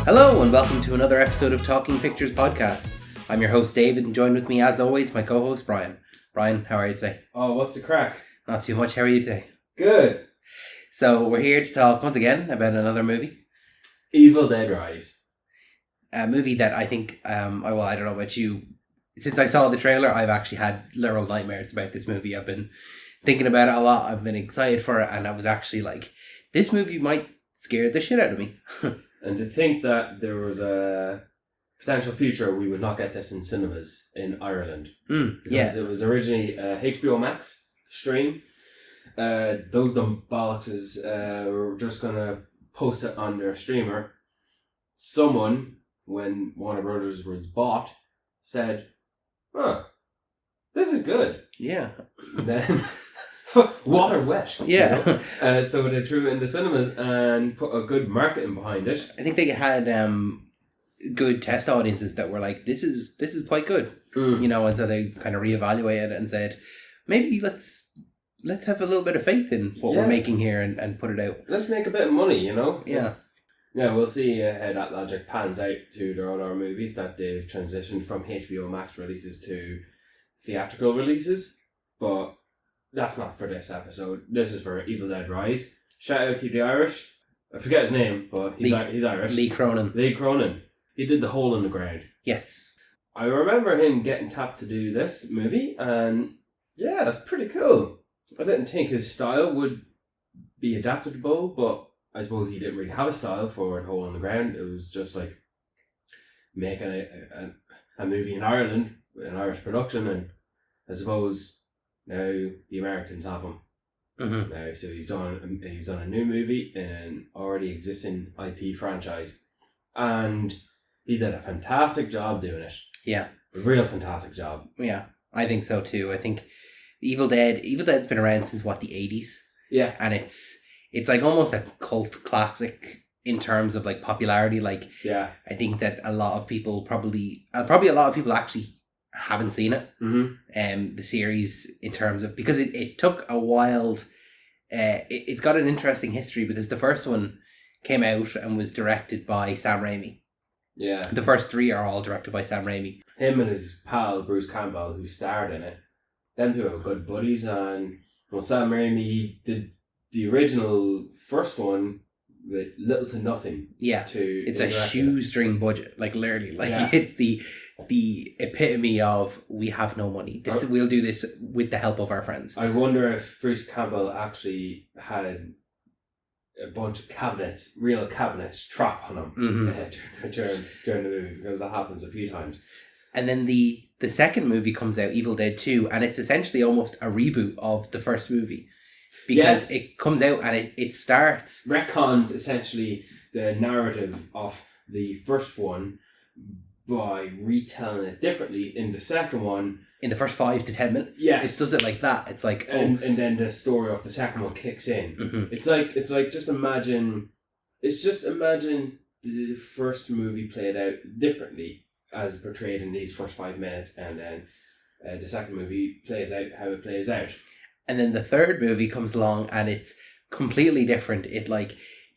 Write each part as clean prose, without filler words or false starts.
Hello and welcome to another episode of Talking Pictures Podcast. I'm your host David and joined with me as always my co-host Brian. Brian, how are you today? Oh, what's the crack? Not too much, how are you today? Good. So we're here to talk once again about another movie. Evil Dead Rise. A movie that I think, I don't know about you, since I saw the trailer I've actually had literal nightmares about this movie. I've been thinking about it a lot, I've been excited for it, and I was actually like, this movie might scare the shit out of me. And to think that there was a potential future we would not get this in cinemas in Ireland. Because it was originally HBO Max stream. Those dumb bollocks were just going to post it on their streamer. Someone, when Warner Brothers was bought, said, this is good. Yeah. And then... water wet. Yeah. So they threw it into cinemas and put a good marketing behind it. I think they had good test audiences that were like, this is quite good. You know, and so they kind of reevaluated it and said, maybe let's have a little bit of faith in what we're making here and put it out. Let's make a bit of money, you know? Yeah. Yeah, we'll see how that logic pans out to their other movies that they've transitioned from HBO Max releases to theatrical releases. But that's not for this episode. This is for Evil Dead Rise. Shout out to the Irish. I forget his name, but he's Irish. Lee Cronin. Lee Cronin. He did The Hole in the Ground. Yes. I remember him getting tapped to do this movie, and yeah, that's pretty cool. I didn't think his style would be adaptable, but I suppose he didn't really have a style for A Hole in the Ground. It was just like making a movie in Ireland, an Irish production, and I suppose now the Americans have him. Mm-hmm. Now, so he's done a new movie in an already existing IP franchise, and he did a fantastic job doing it. Yeah, a real fantastic job. Yeah, I think so too. I think Evil Dead's been around since the 80s. Yeah, and it's like almost a cult classic in terms of like popularity. Like, yeah, I think that a lot of people probably a lot of people actually haven't seen it. Mm-hmm. The series, in terms of, because it took a while. It's got an interesting history because the first one came out and was directed by Sam Raimi. Yeah, the first three are all directed by Sam Raimi. Him and his pal Bruce Campbell, who starred in it, them two are good buddies. And well, Sam Raimi did the original first one with little to nothing. Yeah, it's a shoestring budget, like literally, like it's the epitome of we have no money. We'll do this with the help of our friends. I wonder if Bruce Campbell actually had a bunch of real cabinets, trap on him during the movie, because that happens a few times. And then the second movie comes out, Evil Dead 2, and it's essentially almost a reboot of the first movie. Because it comes out and it starts... retcons essentially the narrative of the first one by retelling it differently in the second one. In the first 5 to 10 minutes. Yes. It does it like that. It's like... And then the story of the second one kicks in. Mm-hmm. It's like just imagine the first movie played out differently as portrayed in these first 5 minutes, and then the second movie plays out how it plays out. And then the third movie comes along and it's completely different. It like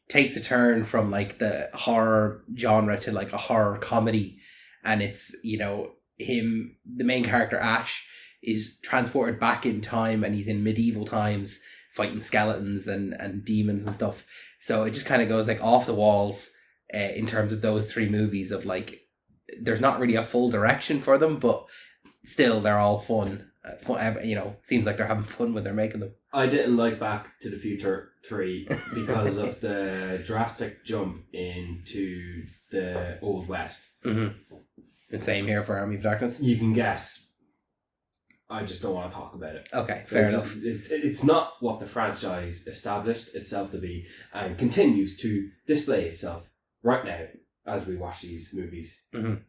takes a turn from like the horror genre to like a horror comedy. And it's, you know, the main character Ash is transported back in time and he's in medieval times fighting skeletons and demons and stuff. So it just kind of goes like off the walls in terms of those three movies of like, there's not really a full direction for them, but still they're all fun. You know, seems like they're having fun when they're making them. I didn't like Back to the Future 3 because of the drastic jump into the Old West. Mm-hmm. The same here for Army of Darkness. You can guess. I just don't want to talk about it. Okay, fair enough. It's not what the franchise established itself to be and continues to display itself right now as we watch these movies. Mm-hmm.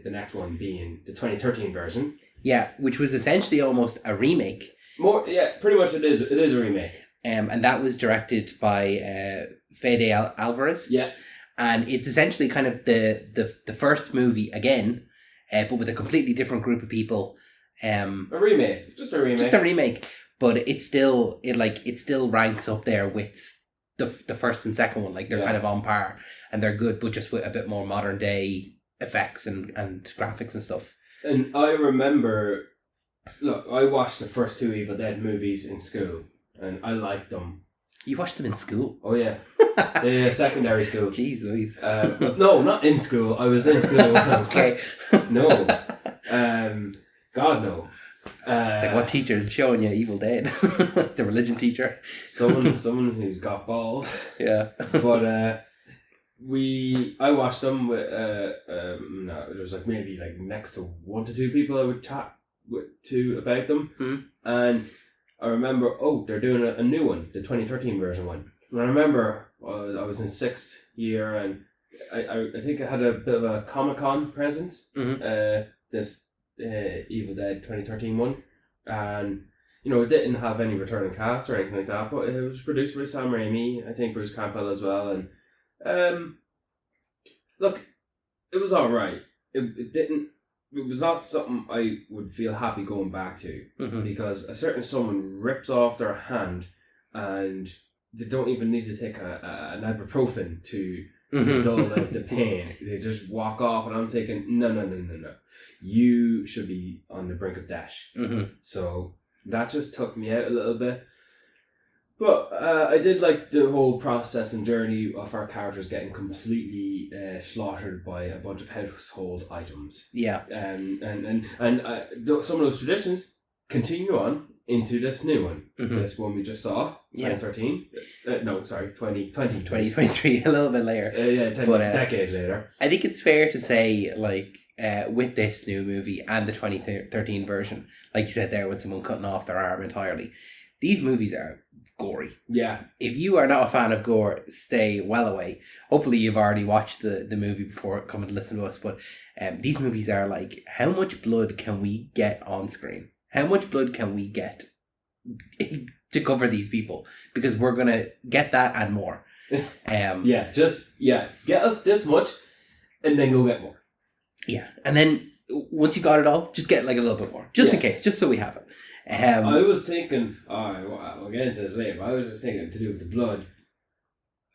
The next one being the 2013 version. Yeah, which was essentially almost a remake. Pretty much it is. It is a remake. And that was directed by Fede Alvarez. Yeah. And it's essentially kind of the first movie again, but with a completely different group of people. A remake. Just a remake. But it still ranks up there with the first and second one. Like they're kind of on par and they're good, but just with a bit more modern day effects and graphics and stuff. And I remember, look, I watched the first two Evil Dead movies in school, and I liked them. You watched them in school? Oh yeah, yeah, secondary school. Jeez Louise. No, not in school. I was in school. Okay. No. God no. It's like, what teacher is showing you Evil Dead? The religion teacher. Someone who's got balls. Yeah. But I watched them with no, there was like maybe like next to 1 to 2 people I would chat to about them, and I remember they're doing a new one, the 2013 version one. And I remember I was in 6th year, and I think I had a bit of a Comic-Con presence. This Evil Dead 2013 one, and it didn't have any returning cast or anything like that, but it was produced by Sam Raimi, I think Bruce Campbell as well, and look, it was alright. It was not something I would feel happy going back to, because a certain someone rips off their hand and they don't even need to take an ibuprofen to dull out the pain. They just walk off, and I'm thinking, no. You should be on the brink of death. So that just took me out a little bit. But I did like the whole process and journey of our characters getting completely slaughtered by a bunch of household items. Yeah. And some of those traditions continue on into this new one. This one we just saw, 2013. No, sorry, 2020. 2023, a little bit later. Decades later. I think it's fair to say, like, with this new movie and the 2013 version, like you said there, with someone cutting off their arm entirely, these movies are gory. Yeah. If you are not a fan of gore, stay well away. Hopefully you've already watched the movie before coming to listen to us, but these movies are like, how much blood can we get on screen? How much blood can we get to cover these people? Because we're going to get that and more. Get us this much and then go get more. Yeah. And then once you got it all, just get like a little bit more. Just in case, just so we have it. I was thinking, we'll get into this later, but I was just thinking to do with the blood,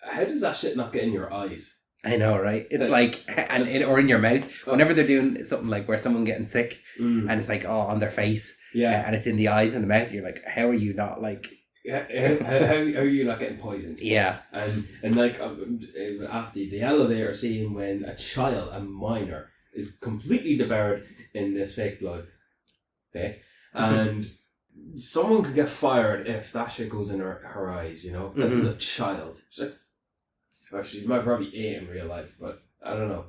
how does that shit not get in your eyes? I know, right? It's like, or in your mouth. Whenever they're doing something like where someone getting sick and it's like, on their face, and it's in the eyes and the mouth, you're like, how are you not like... How are you not getting poisoned? Yeah. And like, after the elevator scene when a child, a minor, is completely devoured in this fake blood, and someone could get fired if that shit goes in her eyes, This is a child. She's like, actually, she might probably 8 in real life, but I don't know.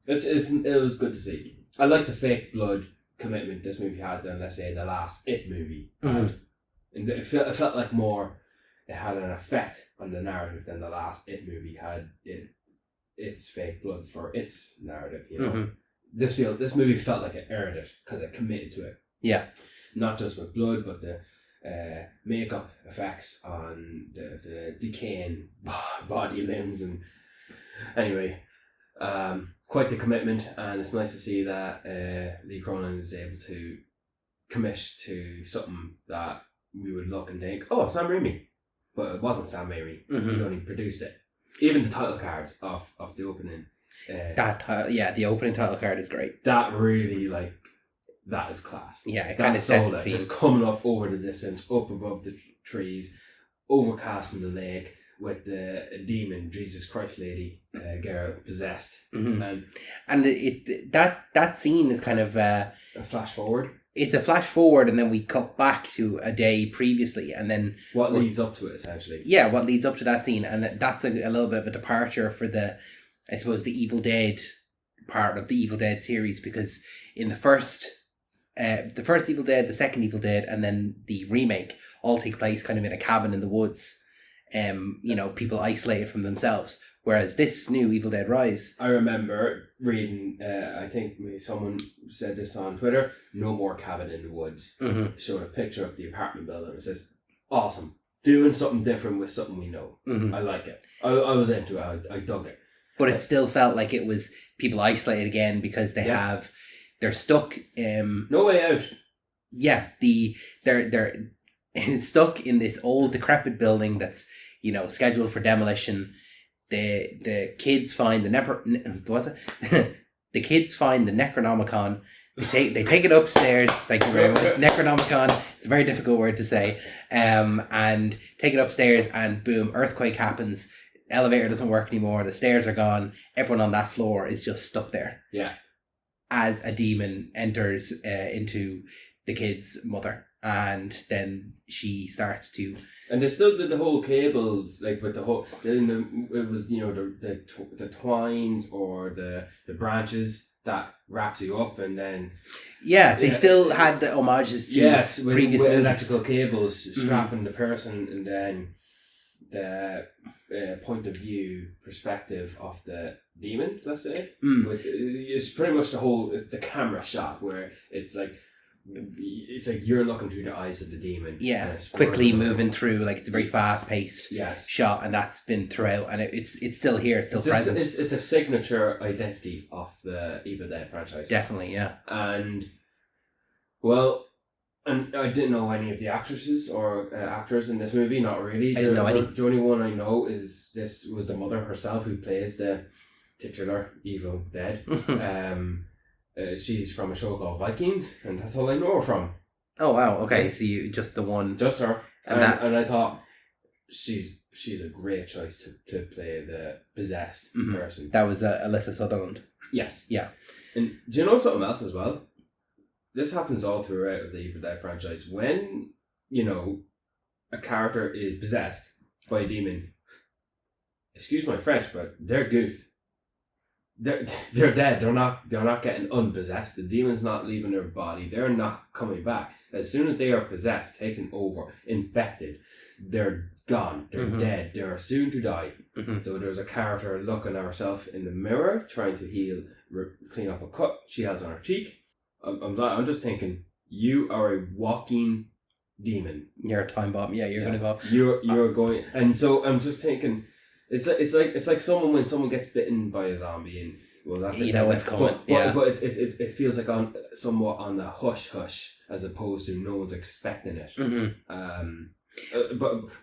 It was good to see. I like the fake blood commitment this movie had than, let's say, the last It movie had. And it felt like it had an effect on the narrative than the last It movie had its fake blood for its narrative, This movie felt like it earned it because it committed to it. Yeah. Not just with blood, but the makeup effects on the decaying body limbs, and anyway, quite the commitment, and it's nice to see that Lee Cronin is able to commit to something that we would look and think, Sam Raimi, but it wasn't Sam Raimi. He only produced it. Even the title cards of the opening. The opening title card is great. That really, like, that is class. Yeah, it kind of set the scene. Just coming up over the distance, up above the trees, overcasting the lake with the demon, Jesus Christ lady, girl possessed. And that scene is kind of... a flash forward. It's a flash forward, and then we cut back to a day previously, and then... What leads up to it, essentially. Yeah, what leads up to that scene, and that's a little bit of a departure for the Evil Dead part of the Evil Dead series, because in the first Evil Dead, the second Evil Dead, and then the remake all take place kind of in a cabin in the woods, people isolated from themselves. Whereas this new Evil Dead Rise... I remember reading, I think someone said this on Twitter, no more cabin in the woods. Showed a picture of the apartment building. It says, awesome. Doing something different with something we know. I like it. I was into it. I dug it. But it still felt like it was people isolated again because they're stuck... no way out. Yeah. They're stuck in this old decrepit building that's scheduled for demolition. The kids find the kids find the Necronomicon. They take it upstairs. Thank you very much. Necronomicon. It's a very difficult word to say. And take it upstairs, and boom, earthquake happens. Elevator doesn't work anymore. The stairs are gone. Everyone on that floor is just stuck there. Yeah. As a demon enters into the kid's mother, and then she starts to. And they still did the whole cables, like with the whole. It was the twines or the branches that wrapped you up, and then. Yeah, they still had the homages to previous with movies. electrical cables strapping the person, and then the point of view perspective of the demon, let's say. It's pretty much it's the camera shot where it's like you're looking through the eyes of the demon. Yeah, quickly moving through, like it's a very fast paced shot, and that's been throughout, and it's still here, it's still present. It's the signature identity of the Evil Dead franchise. Definitely, yeah. And and I didn't know any of the actresses or actors in this movie. Not really. I didn't know any. The only one I know is this was the mother herself who plays the titular Evil Dead. She's from a show called Vikings, and that's all I know her from. Oh wow! Okay, so you just the one, just her, and I thought she's a great choice to play the possessed person. That was Alyssa Sutherland. Yes. Yeah. And do you know something else as well? This happens all throughout the Evil Dead franchise. When, a character is possessed by a demon, excuse my French, but they're goofed. They're dead. They're not getting unpossessed. The demon's not leaving their body. They're not coming back. As soon as they are possessed, taken over, infected, they're gone. They're dead. They're soon to die. So there's a character looking at herself in the mirror, trying to heal, clean up a cut she has on her cheek. I'm just thinking, you are a walking demon. You're a time bomb. Yeah, you're gonna go. You're going, and so I'm just thinking, it's like when someone gets bitten by a zombie, and that's it. What's coming. But it feels like somewhat on the hush hush, as opposed to no one's expecting it.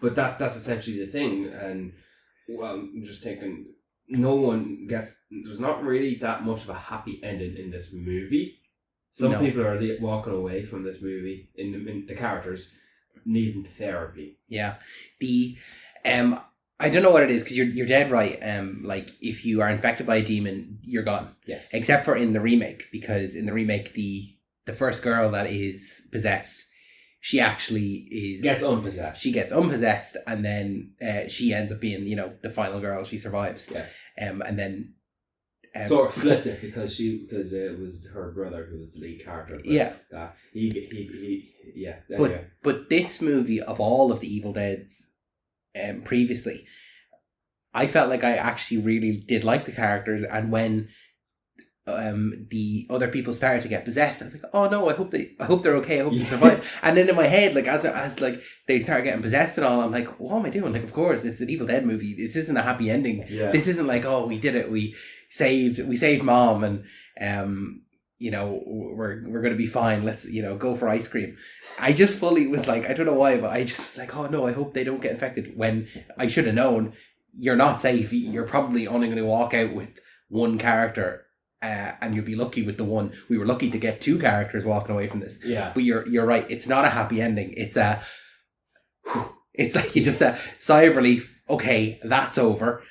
But that's essentially the thing, and I'm just thinking, there's not really that much of a happy ending in this movie. Some people are walking away from this movie in the characters needing therapy. Yeah, I don't know what it is, because you're dead right. Like if you are infected by a demon, you're gone. Yes. Except for in the remake, because in the remake, the first girl that is possessed, she actually gets unpossessed. She gets unpossessed, and then she ends up being the final girl. She survives. Yes. And then. Sort of flipped it because it was her brother who was the lead character. But, But this movie, of all of the Evil Deads, previously, I felt like I actually really did like the characters, and when the other people started to get possessed, I was like, oh no, I hope they're okay, I hope they survive. And then in my head, like as like they start getting possessed and all, I'm like, what am I doing? Like, of course it's an Evil Dead movie, this isn't a happy ending. This isn't like, oh, we did it, we saved mom, and we're gonna be fine, let's go for ice cream. I just fully was like, I don't know why, but I just like, oh no, I hope they don't get infected, when I should have known you're not safe. You're probably only going to walk out with one character, and you'll be lucky with the one. We were lucky to get two characters walking away from this. Yeah. But you're right, it's not a happy ending. It's like you just a sigh of relief. Okay, that's over.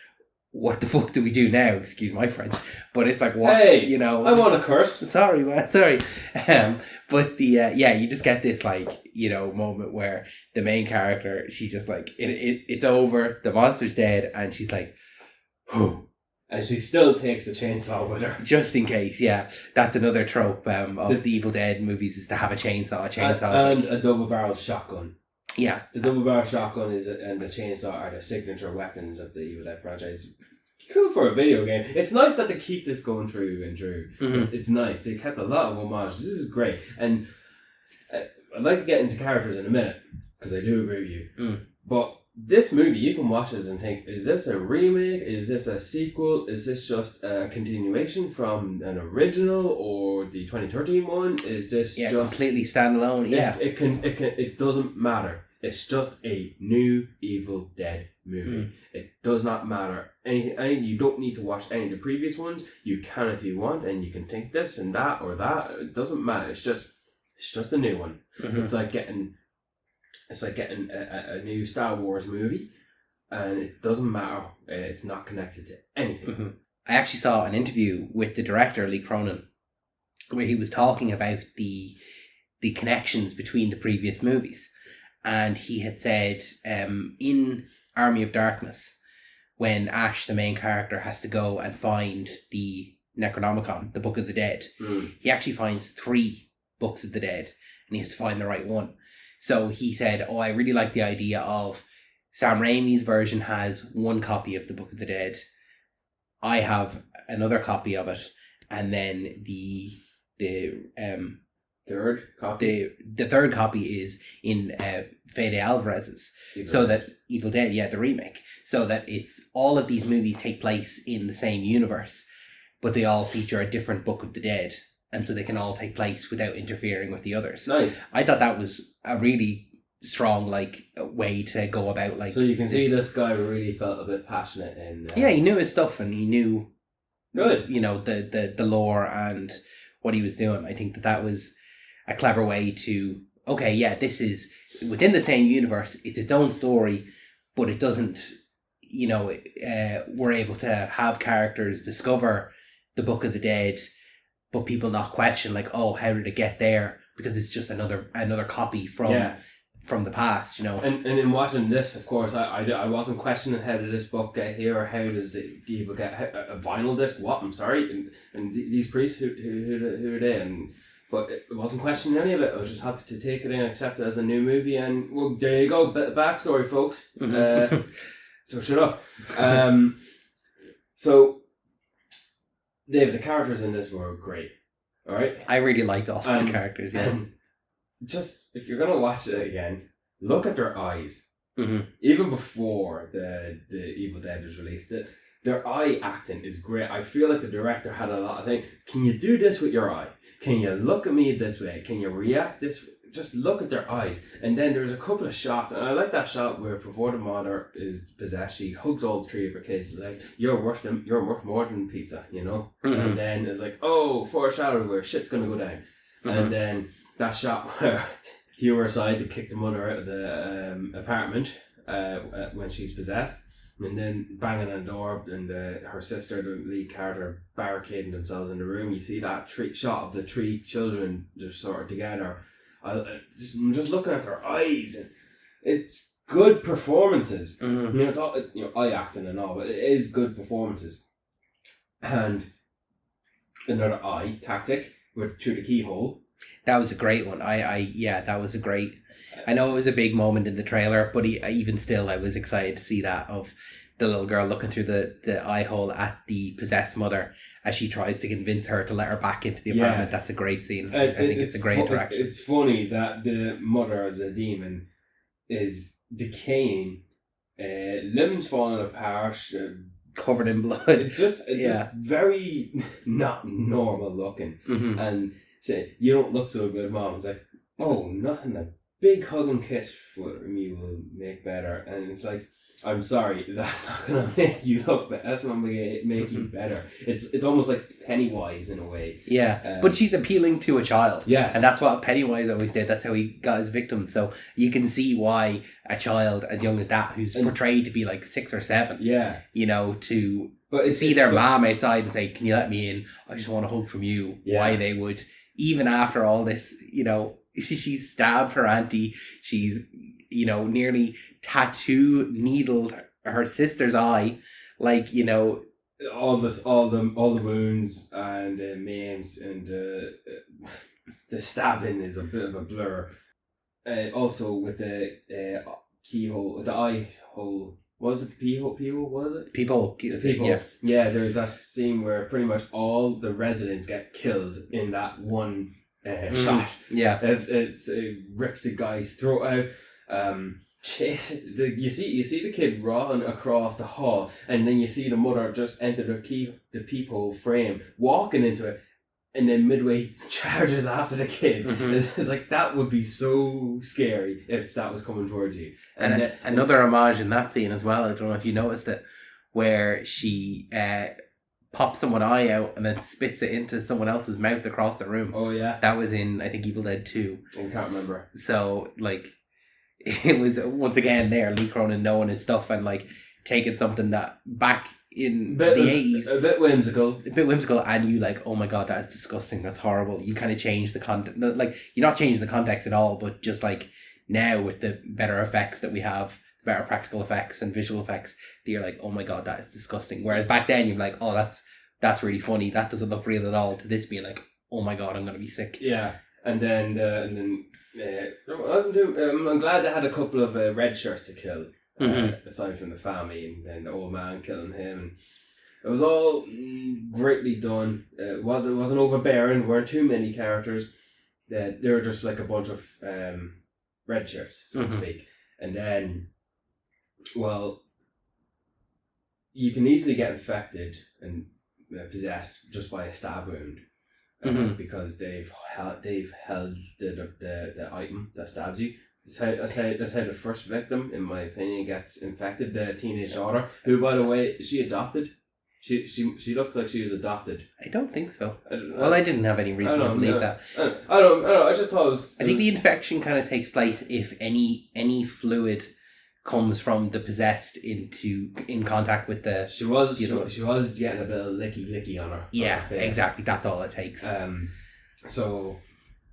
What the fuck do we do now? Excuse my French, but it's like, what? Hey, I want to curse. Sorry, man. Sorry. But you just get this moment where the main character, she just like it's over. The monster's dead, and she's like, whew. And she still takes the chainsaw with her. Just in case, yeah. That's another trope of the Evil Dead movies, is to have a chainsaw. And a double-barreled shotgun. Yeah. The double-barreled shotgun and the chainsaw are the signature weapons of the Evil Dead franchise. Cool for a video game. It's nice that they keep this going through and through. Mm-hmm. It's nice. They kept a lot of homages. This is great. And I'd like to get into characters in a minute, because I do agree with you. Mm. But this movie, you can watch this and think, is this a remake? Is this a sequel? Is this just a continuation from an original or the 2013 one? Is this just completely standalone? Yeah. It doesn't matter. It's just a new Evil Dead movie. It does not matter anything. You don't need to watch any of the previous ones. You can if you want, and you can think this and that or that. It doesn't matter. It's just a new one. It's like getting a new Star Wars movie, and it doesn't matter. It's not connected to anything. I actually saw an interview with the director Lee Cronin, where he was talking about the connections between the previous movies. And he had said in Army of Darkness, when Ash, the main character, has to go and find the Necronomicon, the Book of the Dead, he actually finds 3 Books of the Dead, and he has to find the right one. So he said, I really like the idea of Sam Raimi's version has 1 copy of the Book of the Dead. I have another copy of it, and then the third copy. The third copy is in Fede Alvarez's, so that Evil Dead, the remake, so that it's all of these movies take place in the same universe, but they all feature a different Book of the Dead, and so they can all take place without interfering with the others. Nice. I thought that was a really strong way to go about So you can see this guy really felt a bit passionate in. He knew his stuff, and he knew good. The lore and what he was doing. I think that was a clever way to, this is within the same universe, it's its own story, but it doesn't, we're able to have characters discover the Book of the Dead, but people not question how did it get there, because it's just another copy from the past, And in watching this, of course, I wasn't questioning how did this book get here, or how does the Evil get a vinyl disc, what, I'm sorry, and these priests, who are they, but it wasn't questioning any of it. I was just happy to take it in and accept it as a new movie, and well, there you go, bit of backstory, folks. So shut up. So, Dave, the characters in this were great, alright? I really liked all the characters, Just, if you're going to watch it again, look at their eyes. Even before the Evil Dead was released, their eye acting is great. I feel like the director had a lot of things. Can you do this with your eye? Can you look at me this way? Can you react this way? Just look at their eyes. And then there's a couple of shots, and I like that shot where before the mother is possessed, she hugs all 3 of her kids. It's like, you're worth more than pizza, And then it's like, foreshadow where shit's gonna go down. And then that shot where humor aside, to kick the mother out of the apartment when she's possessed, and then banging on the door, and her sister, the lead character, barricading themselves in the room. You see that shot of the 3 children just sort of together. I'm just looking at their eyes, and it's good performances. It's all eye acting and all, but it is good performances. And another eye tactic through the keyhole. That was a great one. That was a great. I know it was a big moment in the trailer, but even still, I was excited to see that, of the little girl looking through the eye hole at the possessed mother as she tries to convince her to let her back into the apartment. That's a great scene. I think it's a great interaction. It's funny that the mother as a demon is decaying, limbs falling apart, covered in blood. It's just very not normal looking, and say, you don't look so good, Mom. It's like, nothing, a big hug and kiss for me will make better. And it's like, I'm sorry, that's not going to make you look better. That's not going to make you better. It's almost like Pennywise in a way. Yeah, but she's appealing to a child. Yes. And that's what Pennywise always did. That's how he got his victim. So you can see why a child as young as that, who's portrayed to be like 6 or 7, to see their mom outside and say, can you let me in? I just want a hug from you. Yeah. Why they would, even after all this, she's stabbed her auntie. She's, nearly needled her sister's eye. All the wounds and maims and the stabbing is a bit of a blur. Also with the keyhole, the eye hole. Was it the peephole? Was it? Peephole. Yeah, there's that scene where pretty much all the residents get killed in that one shot. Yeah. It rips the guy's throat out. You see the kid run across the hall, and then you see the mother just enter the peephole frame, walking into it, and then midway charges after the kid. Mhm. It's like, that would be so scary if that was coming towards you. And another homage in that scene as well, I don't know if you noticed it, where she pops someone eye out and then spits it into someone else's mouth across the room. Oh yeah, That was in, I think, Evil Dead 2. I can't remember. So, like, it was, once again, there, Lee Cronin knowing his stuff and, like, taking something that back in the 80s, a bit whimsical, and you like, oh my god, that is disgusting, that's horrible. You kind of change the content, like, you're not changing the context at all, but just like now with the better effects that we have, better practical effects and visual effects, that you're like, oh my god, that is disgusting. Whereas back then you're like, oh, that's really funny, that doesn't look real at all, to this being like, oh my god, I'm gonna be sick. Yeah. And then wasn't too, I'm glad they had a couple of red shirts to kill, aside from the family, and then the old man killing him. And it was all greatly done. It wasn't overbearing. Weren't too many characters. They were just like a bunch of red shirts, so to speak. And then, well, you can easily get infected and possessed just by a stab wound, because they've held the item that stabs you. That's how the first victim, in my opinion, gets infected. The teenage daughter, who, by the way, is she adopted? She looks like she was adopted. I don't think so. I didn't have any reason to believe that. I don't know. I just thought it was. I think the infection kind of takes place if any fluid comes from the possessed in contact with the. She was getting a bit of licky on her. Yeah, on her face. exactly. That's all it takes. So,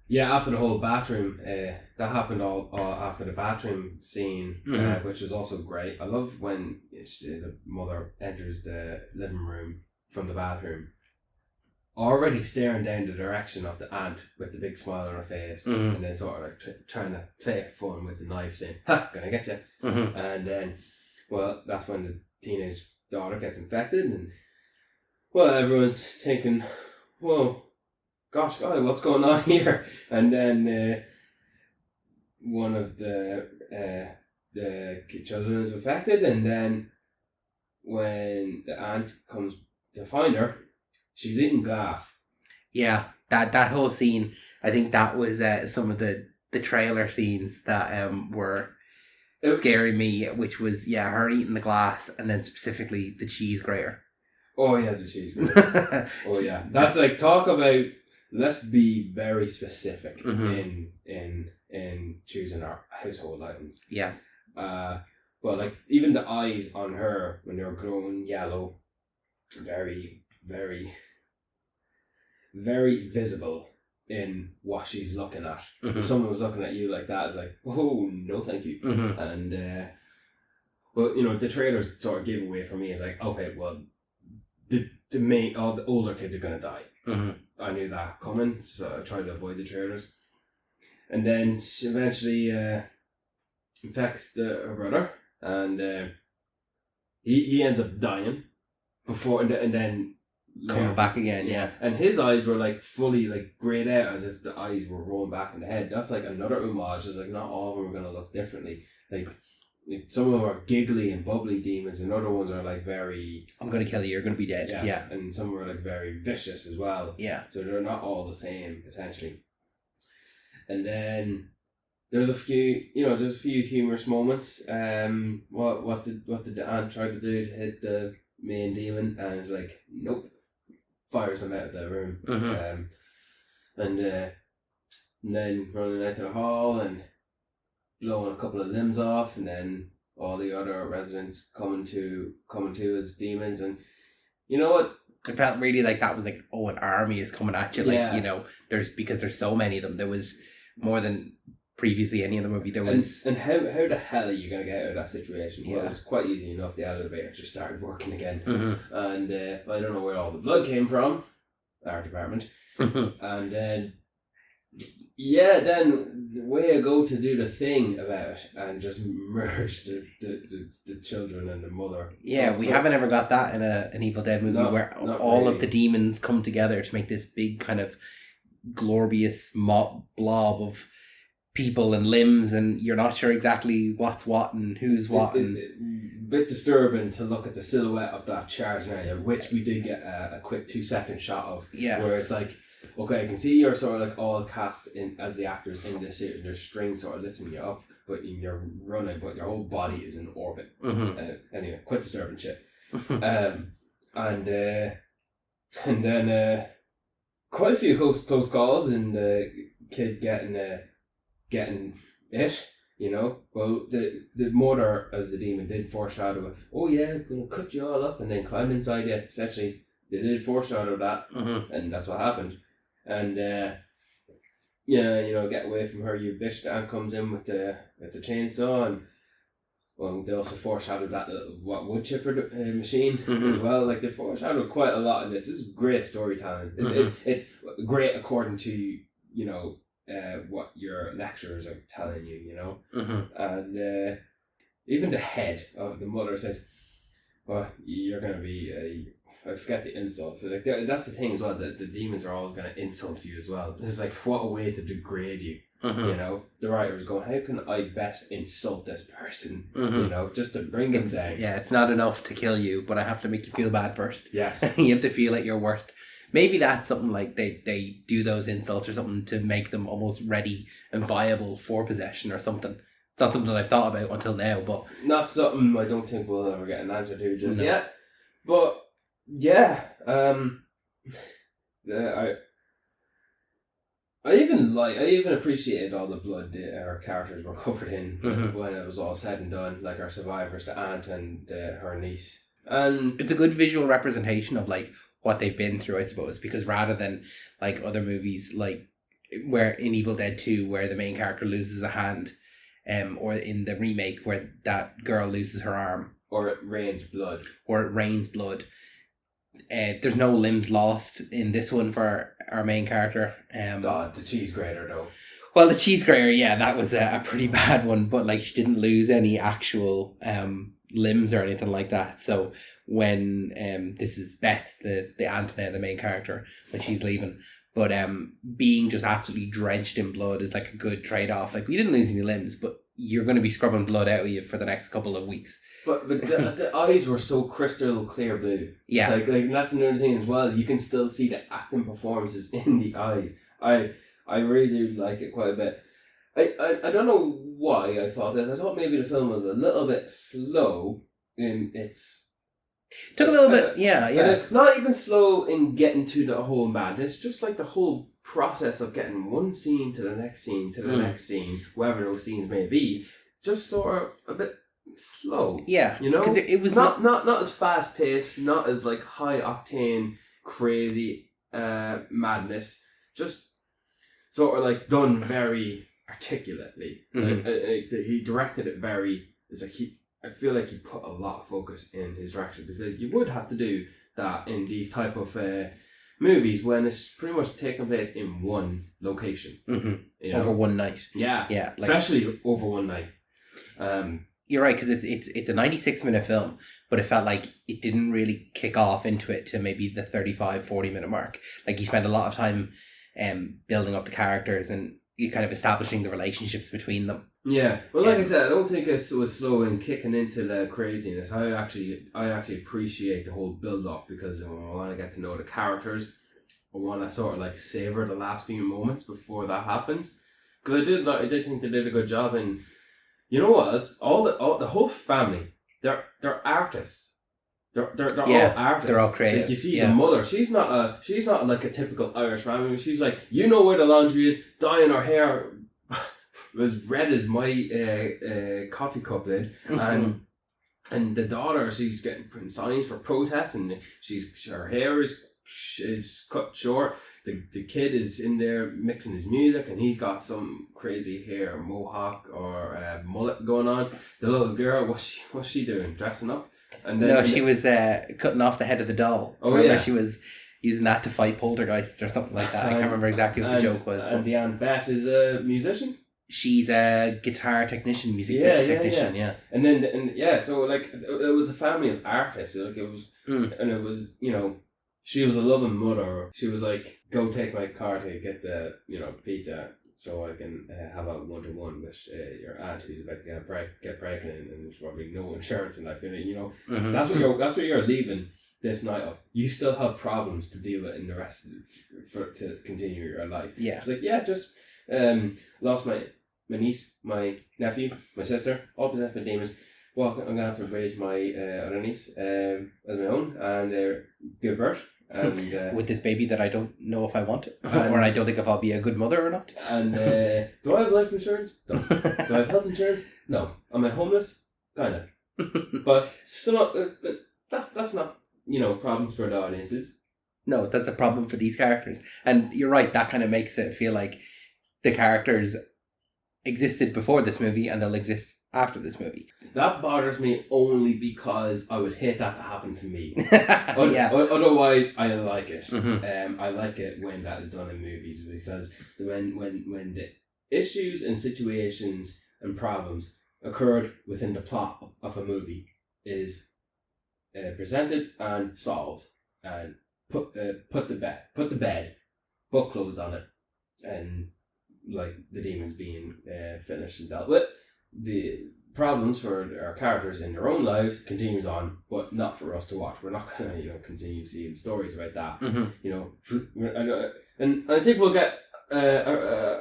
yeah, after the whole bathroom, that happened all after the bathroom scene, which was also great. I love when the mother enters the living room from the bathroom, already staring down the direction of the aunt with the big smile on her face, and then sort of like trying to play fun with the knife, saying, "Ha, gonna get you." And then, well, that's when the teenage daughter gets infected, and well, everyone's thinking, whoa, gosh golly, what's going on here? And then one of the children is infected, and then when the aunt comes to find her, she's eating glass. Yeah, that whole scene, I think that was some of the trailer scenes that were scaring me, which was, her eating the glass, and then specifically the cheese grater. Oh yeah, the cheese grater. Oh yeah, that's like, talk about, let's be very specific in choosing our household items. Yeah. Well, like, even the eyes on her when they were glowing yellow, very, very, very visible in what she's looking at. If someone was looking at you like that, it's like, oh, no thank you. And well, you know, the trailers sort of gave away for me. It's like, okay, well, all the older kids are going to die. I knew that coming, so I tried to avoid the trailers. And then she eventually infects her brother, and he ends up dying before, and then coming back again. Yeah. And his eyes were like fully like grayed out, as if the eyes were rolling back in the head. That's like another homage. It's like, not all of them are going to look differently. Like, some of them are giggly and bubbly demons, and other ones are like very, I'm going to kill you, you're going to be dead. yes, Yeah. and some are like very vicious as well. Yeah. So they're not all the same, essentially. And then there's a few humorous moments. What did the aunt try to do to hit the main demon? And it's like, nope, fires them out of the room. And then running out to the hall and blowing a couple of limbs off, and then all the other residents coming to as demons. And you know what? It felt really like that was like, oh, an army is coming at you. Like, Yeah. you know, because there's so many of them. There was more than previously any other movie. There was. And how the hell are you going to get out of that situation? Well, Yeah. it was quite easy enough. The elevator just started working again. And I don't know where all the blood came from. Our department. And then, then the way to go to do the thing about it and just merge the children and the mother. Yeah, we haven't ever got that in an Evil Dead movie, where not all really. of the demons come together to make this big kind of glorious blob of people and limbs, and you're not sure exactly what's what and who's what. Bit disturbing to look at the silhouette of that charging area, which we did get a quick 2-second shot of. Yeah. Where it's like, okay, I can see you're sort of like all cast in as the actors in this series. There's strings sort of lifting you up, but you're running, but your whole body is in orbit. Anyway, quite disturbing shit. And then quite a few close calls, and the kid getting it. You know, well, the mother as the demon did foreshadow it. Oh yeah, I'm gonna cut you all up and then climb inside you. Essentially, they did foreshadow that, and that's what happened. And yeah, you know, get away from her, you bitch. The aunt comes in with the chainsaw, and well, they also foreshadowed that little wood chipper machine as well. Like they foreshadowed quite a lot in this. This is great storytelling. It's great according to, you know, what your lecturers are telling you, you know. And even the head of the mother says, well, you're going to be I forget the insult, but like that's the thing as well, that the demons are always going to insult you as well. This is like, what a way to degrade you. You know, the writer is going, how can I best insult this person? You know, just to bring them down. Yeah, it's not enough to kill you, but I have to make you feel bad first. Yes. You have to feel at your worst. Maybe that's something like they do those insults or something to make them almost ready and viable for possession or something. It's not something that I've thought about until now, but... Not something I don't think we'll ever get an answer to just yet. But, yeah. I even appreciated all the blood that our characters were covered in when it was all said and done, like our survivors, the aunt and her niece. And it's a good visual representation of like what they've been through, I suppose, because rather than like other movies like where in Evil Dead 2 where the main character loses a hand, or in the remake where that girl loses her arm, or it rains blood, there's no limbs lost in this one for our main character. The cheese grater though. Well, the cheese grater, yeah, that was a pretty bad one, but like she didn't lose any actual limbs or anything like that. So when this is Beth, the aunt now, the main character, when she's leaving, but being just absolutely drenched in blood is like a good trade-off. Like, we didn't lose any limbs, but you're going to be scrubbing blood out of you for the next couple of weeks. But the eyes were so crystal clear blue. Yeah. Like that's another thing as well. You can still see the acting performances in the eyes. I really do like it quite a bit. I don't know why I thought this. I thought maybe the film was a little bit slow in its... Took a little bit, yeah. Not even slow in getting to the whole madness, just like the whole process of getting one scene to the next scene to the next scene, wherever those scenes may be, just sort of a bit slow. Yeah, you know, because it was not as fast paced, not as like high octane, crazy madness. Just sort of like done very articulately. He directed it very. It's like I feel like he put a lot of focus in his direction, because you would have to do that in these type of movies when it's pretty much taking place in one location. You know? Over one night. Yeah. Yeah. Especially over one night. You're right, because it's a 96-minute film, but it felt like it didn't really kick off into it to maybe the 35-40 minute mark. Like, you spent a lot of time building up the characters and you kind of establishing the relationships between them. Yeah, well, like I said, I don't think it was slow in kicking into the craziness. I actually appreciate the whole build up, because I want to get to know the characters. I want to sort of like savor the last few moments before that happens, because I did think they did a good job. And you know what? The whole family, they're artists. They're all artists. They're all creative. Like, you see the mother. She's not like a typical Irish family. She's like, you know where the laundry is, dyeing her hair as red as my coffee cup lid, and the daughter, she's putting signs for protest, and her hair is cut short. The kid is in there mixing his music, and he's got some crazy hair, mohawk or mullet going on. The little girl, what's she doing? Dressing up? And then, she was cutting off the head of the doll. Oh, Remember, yeah. She was using that to fight poltergeists or something like that. I can't remember exactly what the joke was. And the Aunt Beth is a musician. She's a guitar technician, technician. Yeah. And then so like it was a family of artists. Like it was, and it was, you know, she was a loving mother. She was like, go take my car to get the, you know, pizza, so I can have a 1-to-1 with your aunt who's about to get pregnant, and there's probably no insurance in that, you know. That's what you're leaving this night off, you still have problems to deal with in the rest of to continue your life. Yeah. It's like, yeah, just lost my niece, my nephew, my sister, all possessed by demons. Well, I'm gonna have to raise my other niece as my own and give birth. And with this baby that I don't know if I want, or I don't think if I'll be a good mother or not. And do I have life insurance? No. Do I have health insurance? No. Am I homeless? Kinda. But that's not problems for the audiences. No, that's a problem for these characters, and you're right. That kind of makes it feel like the characters existed before this movie, and they'll exist after this movie. That bothers me only because I would hate that to happen to me. Yeah. Otherwise, I like it. Mm-hmm. I like it when that is done in movies, because when the issues and situations and problems occurred within the plot of a movie is presented and solved and put the bed, book closed on it, and like the demons being finished and dealt with. The problems for our characters in their own lives continues on, but not for us to watch. We're not gonna continue seeing stories about that. Mm-hmm. And I think we'll get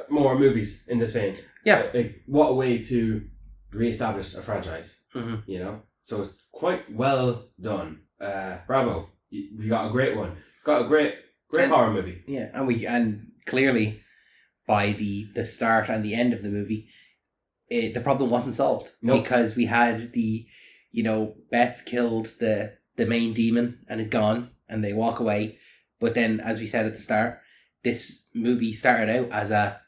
more movies in this vein. Yeah. Like, what a way to re-establish a franchise. Mm-hmm. So it's quite well done. Bravo. We got a great one. Got a great horror movie. Yeah, and clearly by the start and the end of the movie, the problem wasn't solved. Nope. Because we had Beth killed the main demon and is gone, and they walk away. But then, as we said at the start, this movie started out as a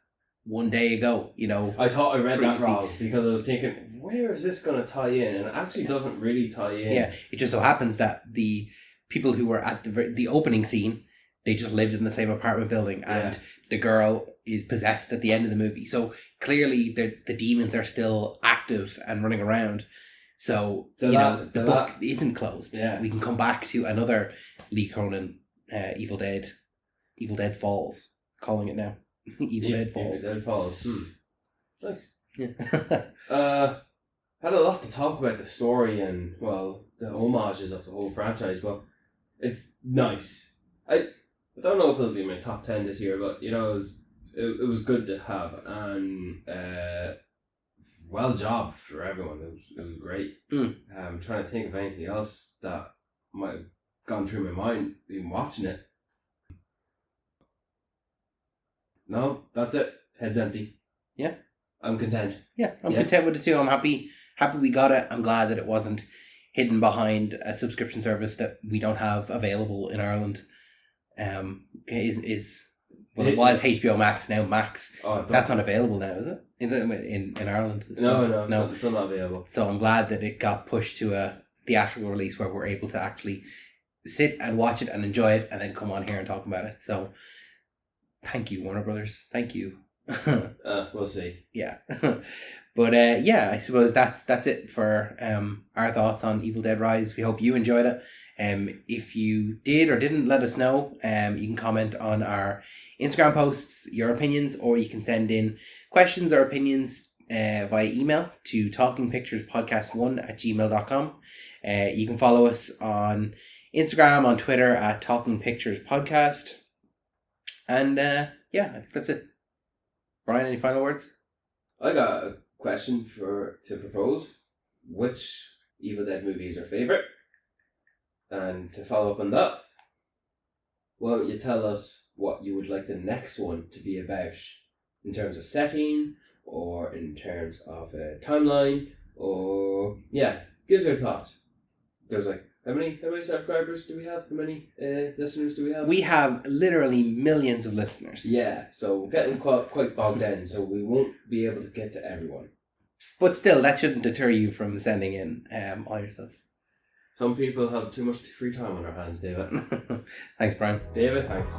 one day ago. I thought I read that wrong because I was thinking, where is this going to tie in? And it actually doesn't really tie in. Yeah, it just so happens that the people who were at the opening scene, they just lived in the same apartment building, and the girl is possessed at the end of the movie. So clearly the demons are still active and running around. So the book isn't closed. Yeah. We can come back to another Lee Cronin Evil Dead Falls, calling it now. Evil Dead Falls. Evil Dead Falls. Nice. Yeah. Had a lot to talk about the story and the homages of the whole franchise, but it's nice. I don't know if it'll be in my top 10 this year, but it was good to have, and well job for everyone. It was great. I'm trying to think of anything else that might have gone through my mind even watching it. No, that's it. Head's empty. Yeah. I'm content. Yeah, I'm content with it too. I'm happy we got it. I'm glad that it wasn't hidden behind a subscription service that we don't have available in Ireland. It was HBO Max, now Max. That's not available now, is it? In Ireland? No, it's still not available. So I'm glad that it got pushed to a theatrical release where we're able to actually sit and watch it and enjoy it and then come on here and talk about it. So thank you, Warner Brothers. Thank you. We'll see. Yeah. But I suppose that's it for our thoughts on Evil Dead Rise. We hope you enjoyed it. If you did or didn't, let us know. You can comment on our Instagram posts, your opinions, or you can send in questions or opinions via email to talkingpicturespodcast1@gmail.com. You can follow us on Instagram, on Twitter at Talking Pictures Podcast. And I think that's it. Brian, any final words? I got a question to propose. Which Evil Dead movie is your favourite? And to follow up on that, why don't you tell us what you would like the next one to be about, in terms of setting or in terms of a timeline, or give us your thoughts. There's how many subscribers do we have? How many listeners do we have? We have literally millions of listeners. Yeah, so we're getting quite bogged down, so we won't be able to get to everyone. But still, that shouldn't deter you from sending in all your stuff. Some people have too much free time on their hands, David. Thanks, Brian. David, thanks.